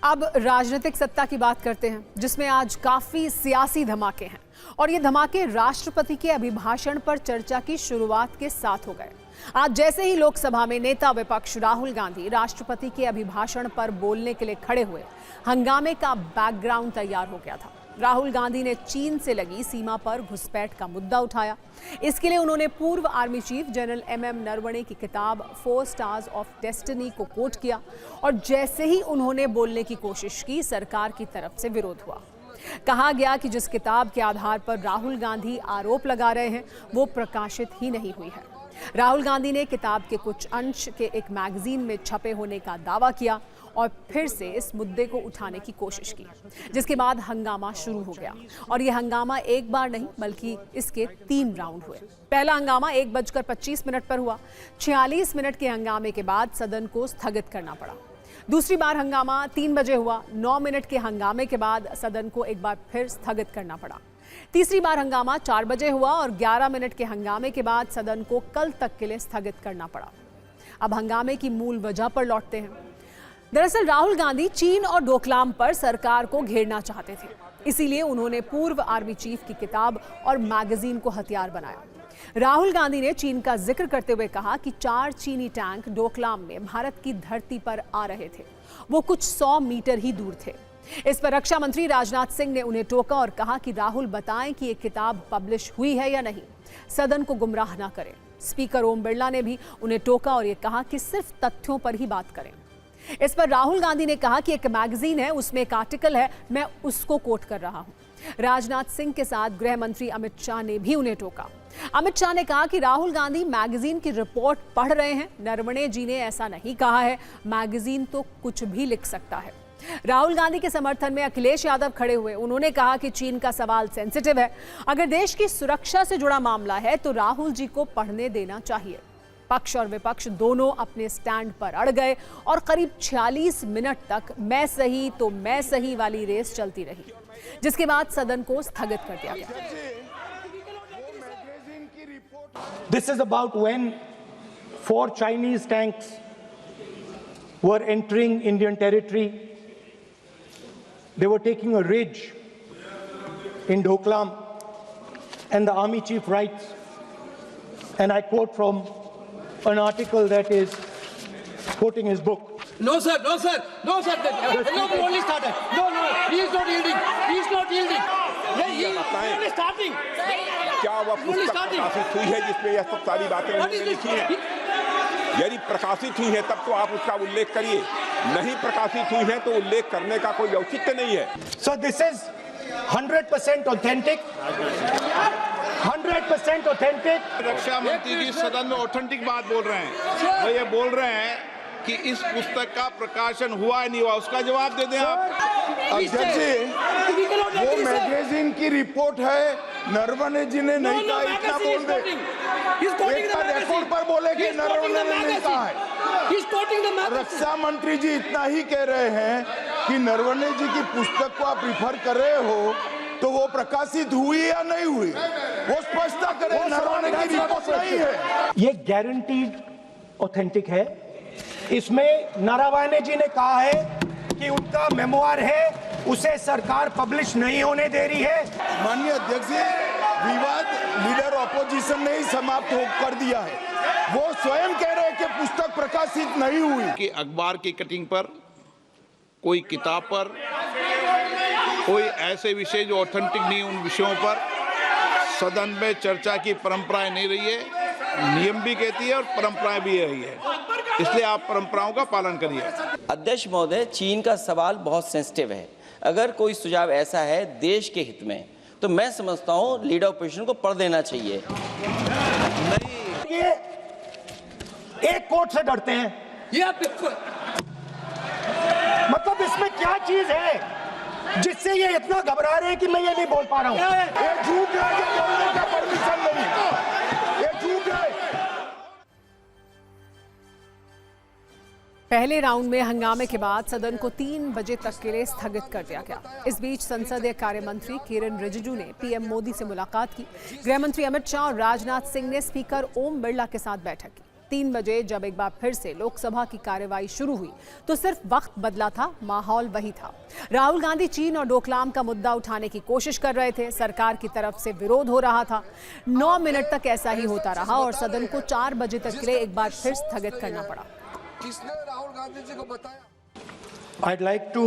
अब राजनीतिक सत्ता की बात करते हैं, जिसमें आज काफी सियासी धमाके हैं और ये धमाके राष्ट्रपति के अभिभाषण पर चर्चा की शुरुआत के साथ हो गए। आज जैसे ही लोकसभा में नेता विपक्ष राहुल गांधी राष्ट्रपति के अभिभाषण पर बोलने के लिए खड़े हुए, हंगामे का बैकग्राउंड तैयार हो गया था। राहुल गांधी ने चीन से लगी सीमा पर घुसपैठ का मुद्दा उठाया। इसके लिए उन्होंने पूर्व army chief general M Naravane की किताब 4 स्टार्स ऑफ डेस्टिनी को कोट किया और जैसे ही उन्होंने बोलने की कोशिश की, सरकार की तरफ से विरोध हुआ। कहा गया कि जिस किताब के आधार पर राहुल गांधी आरोप लगा रहे हैं, वो प्रकाशित ही नहीं हुई है। राहुल गांधी ने किताब के कुछ अंश के एक मैगजीन में छपे होने का दावा किया और फिर से इस मुद्दे को उठाने की कोशिश की, जिसके बाद हंगामा शुरू हो गया। और यह हंगामा एक बार नहीं बल्कि इसके 3 राउंड हुए। पहला हंगामा 1:25 पर हुआ। 46 मिनट के हंगामे के बाद सदन को स्थगित करना पड़ा। दूसरी बार हंगामा 3 बजे हुआ। 9 मिनट के हंगामे के बाद सदन को एक बार फिर स्थगित करना पड़ा। तीसरी बार हंगामा 4 बजे हुआ और 11 मिनट के हंगामे के बाद सदन को कल तक के लिए स्थगित करना पड़ा। अब हंगामे की मूल वजह पर लौटते हैं। दरअसल राहुल गांधी चीन और डोकलाम पर सरकार को घेरना चाहते थे, इसीलिए उन्होंने पूर्व आर्मी चीफ की किताब और मैगजीन को हथियार बनाया। राहुल गांधी ने चीन का जिक्र करते हुए कहा कि 4 चीनी टैंक डोकलाम में भारत की धरती पर आ रहे थे। वो कुछ 100 मीटर ही दूर थे। इस पर रक्षा मंत्री राजनाथ सिंह ने उन्हें टोका और कहा कि राहुल बताएं कि ये किताब पब्लिश हुई है या नहीं, सदन को गुमराह ना करें। स्पीकर ओम बिरला ने भी उन्हें टोका और ये कहा कि सिर्फ तथ्यों पर ही बात करें। इस पर राहुल गांधी ने कहा कि एक मैगजीन है, उसमें एक आर्टिकल है, मैं उसको कोट कर रहा हूं। राजनाथ सिंह के साथ गृह मंत्री अमित शाह ने भी उन्हें टोका। अमित शाह ने कहा कि राहुल गांधी मैगजीन की रिपोर्ट पढ़ रहे हैं। नरवणे जी ने ऐसा नहीं कहा है, मैगजीन तो कुछ भी लिख सकता है। राहुल गांधी के समर्थन में अखिलेश यादव खड़े हुए। उन्होंने कहा कि चीन का सवाल सेंसिटिव है, अगर देश की सुरक्षा से जुड़ा मामला है तो राहुल जी को पढ़ने देना चाहिए। पक्ष और विपक्ष दोनों अपने स्टैंड पर अड़ गए और करीब 46 मिनट तक मैं सही तो मैं सही वाली रेस चलती रही, जिसके बाद सदन को स्थगित कर दिया गया। This is about when 4 Chinese tanks were entering Indian territory. They were taking a ridge in Doklam, and the army chief writes, and I quote from an article that is quoting his book. No sir, no sir, no sir. No, only started. No, he is not yielding. He is not yielding. He is only starting. क्या वह पुस्तक प्रकाशित हुई है जिसमें यह सब सारी बातें उन्होंने लिखी हैं? यदि प्रकाशित हुई है तब तो आप उसका उल्लेख करिए, नहीं प्रकाशित हुई है तो उल्लेख करने का कोई औचित्य नहीं है। So this is 100% authentic. 100% authentic. रक्षा मंत्री जी सदन में ऑथेंटिक बात बोल रहे हैं। वो ये बोल रहे हैं कि इस पुस्तक का प्रकाशन हुआ है नहीं हुआ, उसका जवाब दे दें आप। अध्यक्ष जी, वो मैगजीन की रिपोर्ट है, नरवणे जी ने नहीं कहा, इतना बोल दे। एक रिकॉर्ड पर बोले कि नरवणे ने नहीं कहा है। रक्षा मंत्री जी इतना ही कह रहे हैं कि नरवणे जी की पुस्तक को आप रिफर कर रहे हो तो वो प्रकाशित हुई या नहीं हुई, वो स्पष्टता करें। नरवणे की रिपोर्ट नहीं है। ये गारंटीड ऑथेंटिक है। इसमें नरवणे जी ने कहा है कि उनका मेमोयर है, उसे सरकार पब्लिश नहीं होने दे रही है। माननीय अध्यक्ष जी, विवाद लीडर ऑपोजिशन ने ही समाप्त कर दिया है। वो स्वयं कह रहे हैं कि पुस्तक प्रकाशित नहीं हुई। कि अखबार की कटिंग पर, कोई किताब पर, कोई ऐसे विषय जो ऑथेंटिक नहीं, उन विषयों पर सदन में चर्चा की परंपराएं नहीं रही है। नियम भी कहती है और परंपराएं भी रही है, इसलिए आप परंपराओं का पालन करिए। अध्यक्ष महोदय, चीन का सवाल बहुत सेंसिटिव है। अगर कोई सुझाव ऐसा है देश के हित में, तो मैं समझता हूं लीडर ऑपोजिशन को पढ़ देना चाहिए। नहीं, ये एक कोर्ट से डरते हैं। मतलब इसमें क्या चीज है जिससे ये इतना घबरा रहे हैं कि मैं ये नहीं बोल पा रहा हूं? ये झूठ है, ये बोलने का परमिशन नहीं है, ये झूठ है। पहले राउंड में हंगामे के बाद सदन को 3 बजे तक के लिए स्थगित कर दिया गया। इस बीच संसदीय कार्य मंत्री किरेन रिजिजू ने पीएम मोदी से मुलाकात की। गृह मंत्री अमित शाह और राजनाथ सिंह ने स्पीकर ओम बिरला के साथ बैठक की। 3 बजे जब एक बार फिर से लोकसभा की कार्यवाही शुरू हुई तो सिर्फ वक्त बदला था, माहौल वही था। राहुल गांधी चीन और डोकलाम का मुद्दा उठाने की कोशिश कर रहे थे। सरकार की तरफ से विरोध हो रहा था। 9 मिनट तक ऐसा ही होता रहा और सदन को 4 बजे तक के लिए एक बार फिर स्थगित करना पड़ा। किसने राहुल गांधी जी को बताया? I'd like to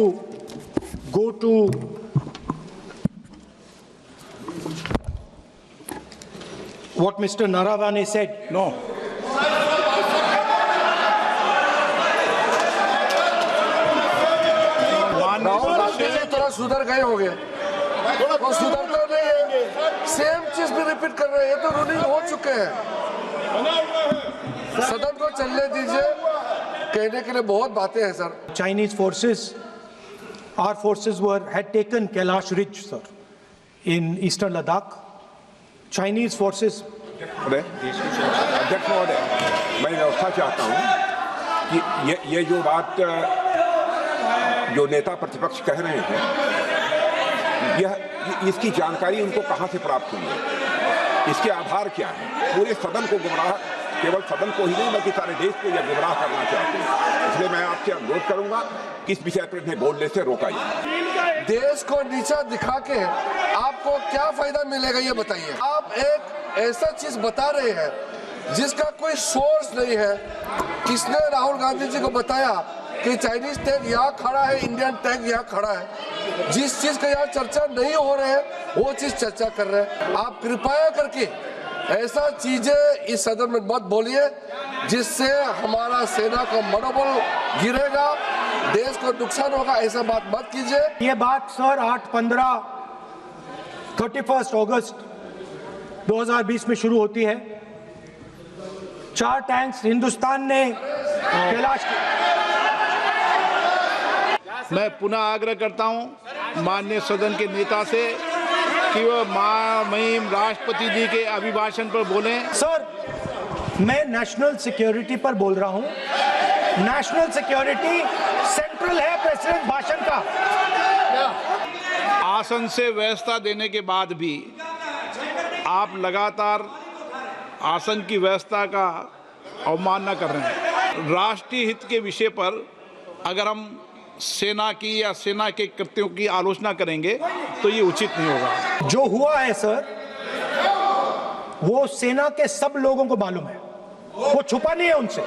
go to what Mr. Naravane said. No Rahul Gandhi ji थोड़ा सुधर गए होंगे, वो सुधरते नहीं है, सेम चीज भी रिपीट कर रहे हैं। तो रूलिंग हो चुके हैं, सदन को चलने दीजिए। कहने के लिए बहुत बातें हैं sir. Chinese forces, our forces had taken Kailash Ridge, sir, in eastern Ladakh. Chinese forces. अध्यक्ष महोदय, मैं व्यवस्था चाहता हूं कि ये जो बात जो नेता प्रतिपक्ष कह रहे हैं, यह इसकी जानकारी उनको कहां से प्राप्त हुई है, इसके आधार क्या है? पूरे सदन को गुमराह, केवल सदन को ही नहीं बल्कि सारे देश को यह गुमराह करना चाहते हैं। इसलिए मैं आपसे अनुरोध करूंगा कि इस विषय पर इन्हें बोलने से रोका जाए। देश को नीचा दिखा के आपको क्या फायदा मिलेगा ये बताइए। आप एक ऐसा चीज बता रहे हैं जिसका कोई सोर्स नहीं है। किसने राहुल गांधी जी को बताया कि चाइनीज टैंक यहाँ खड़ा है, इंडियन टैंक यहाँ खड़ा है? जिस चीज का यहाँ चर्चा नहीं हो रहे है वो चीज चर्चा कर रहे हैं। आप कृपया करके ऐसा चीजें इस सदन में मत बोलिए जिससे हमारा सेना का मनोबल गिरेगा, देश को नुकसान होगा। ऐसा बात मत कीजिए। ये बात सर 31 अगस्त 2020 में शुरू होती है। 4 टैंक्स हिंदुस्तान ने कैलाश। मैं पुनः आग्रह करता हूं माननीय सदन के नेता से कि वह महामहिम राष्ट्रपति जी के अभिभाषण पर बोलें। सर, मैं नेशनल सिक्योरिटी पर बोल रहा हूं। नेशनल सिक्योरिटी सेंट्रल है प्रेसिडेंट भाषण का। आसन से व्यवस्था देने के बाद भी आप लगातार आसन की व्यवस्था का अवमानना कर रहे हैं। राष्ट्रीय हित के विषय पर अगर हम सेना की या सेना के कृत्यों की आलोचना करेंगे तो ये उचित नहीं होगा। जो हुआ है सर, वो सेना के सब लोगों को मालूम है, वो छुपा नहीं है उनसे।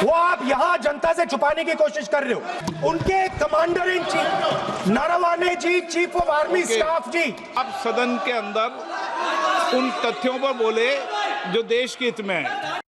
वो आप यहां जनता से छुपाने की कोशिश कर रहे हो। उनके commander in chief Naravane ji, chief of army staff जी, अब सदन के अंदर उन तथ्यों पर बोले जो देश के हित में है।